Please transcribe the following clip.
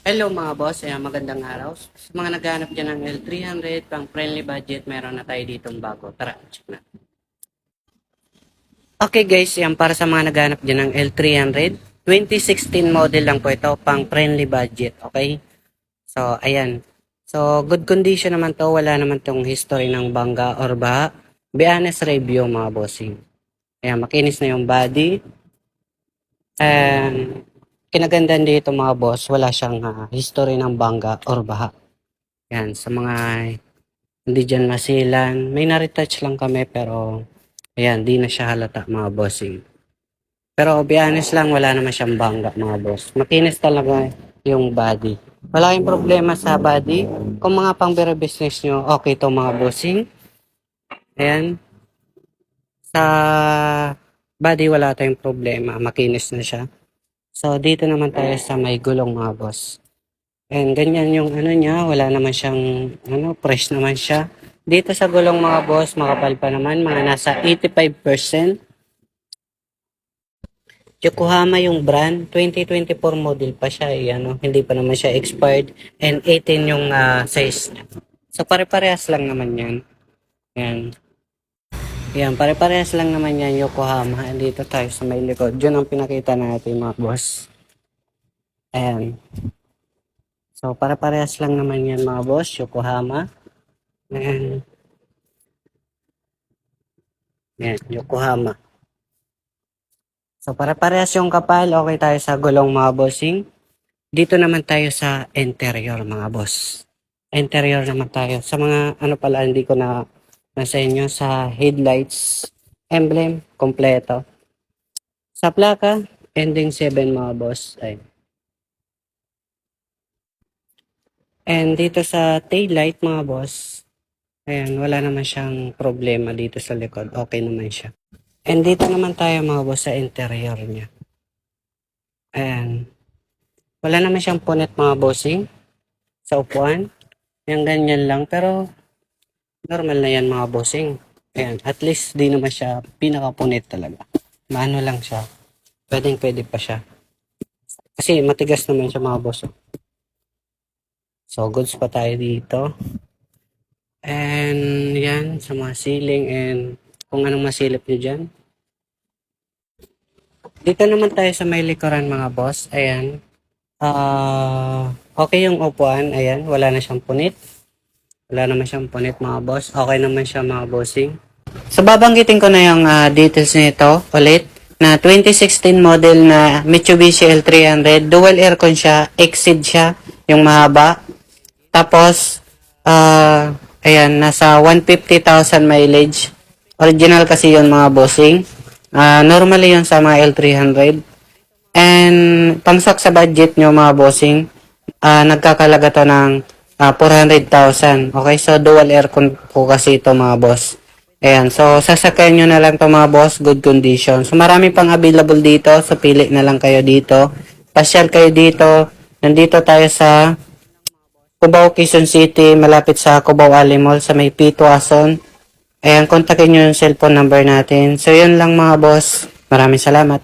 Hello mga boss, magandang araw. Sa mga naghahanap dyan ng L300, pang friendly budget, meron na tayo ditong bago. Tara, check na. Okay guys, para sa mga naghahanap dyan ng L300, 2016 model lang po ito, pang friendly budget, okay? So, ayan. So, good condition naman to, wala naman tong history ng bangga or baha. Be honest review mga bossing. Ayan, makinis na yung body. And, kinagandaan dito mga boss, wala siyang history ng bangga or baha. Yan, sa mga hindi dyan masilan, may na-retouch lang kami pero ayan, di na siya halata mga bossing. Pero be honest lang, wala naman siyang bangga mga boss. Makinis talaga yung body. Wala kayong problema sa body. Kung mga pang beer business nyo, okay to mga bossing. Ayan. Sa body wala tayong problema. Makinis na siya. So dito naman tayo sa may gulong mga boss. And ganyan yung ano niya, wala naman siyang fresh naman siya. Dito sa gulong mga boss, makapal pa naman, mga nasa 85%. Yokohama yung brand, 2024 model pa siya, hindi pa naman siya expired. And 18 yung size. So pare-parehas lang naman yan. Yan. Yan, pare-parehas lang naman yan Yokohama. Dito tayo sa may likod. Yun ang pinakita natin mga boss. Ayan. So, para-parehas lang naman yan mga boss, Yokohama. Ayan. Ayan, Yokohama. So, para-parehas yung kapal, okay tayo sa gulong mga bossing. Dito naman tayo sa interior mga boss. Interior naman tayo. Sa mga pala, hindi ko na nasa inyo, sa headlights, emblem, kompleto. Sa plaka, ending 7 mga boss. Ay. And dito sa taillight mga boss, ayan, wala naman siyang problema dito sa likod. Okay naman siya. And dito naman tayo mga boss sa interior niya. Ayan. Wala naman siyang punit mga bossing sa upuan. Yung ganyan lang. Pero normal na yan mga bossing. Ayan. At least di naman siya pinakapunit talaga. Maano lang siya. Pwede pa siya. Kasi matigas naman siya mga boss. So goods pa tayo dito. And yan, sa mga ceiling and kung anong masilip nyo dyan. Dito naman tayo sa may likuran mga boss. Ayan. Okay yung upuan. Ayan, wala na siyang punit. Wala naman siyang punit mga boss. Okay naman siya mga bossing. So babanggitin ko na yung details nito ulit. Na 2016 model na Mitsubishi L300. Dual aircon siya. Exceed siya. Yung mahaba. Tapos, ayan, nasa 150,000 mileage. Original kasi yun mga bossing. Normally yun sa mga L300. And pangsak sa budget nyo mga bossing, nagkakalaga to ng 400,000. Okay, so dual aircon po kasi ito mga boss. Ayan, so sasakyan nyo na lang to mga boss, good condition. So marami pang available dito, so pili na lang kayo dito. Pasyal kayo dito. Nandito tayo sa Cubao, Quezon City, malapit sa Cubao Alley Mall sa may P. Tuason. Ayan, kontakin nyo yung cellphone number natin. So, yun lang mga boss. Maraming salamat.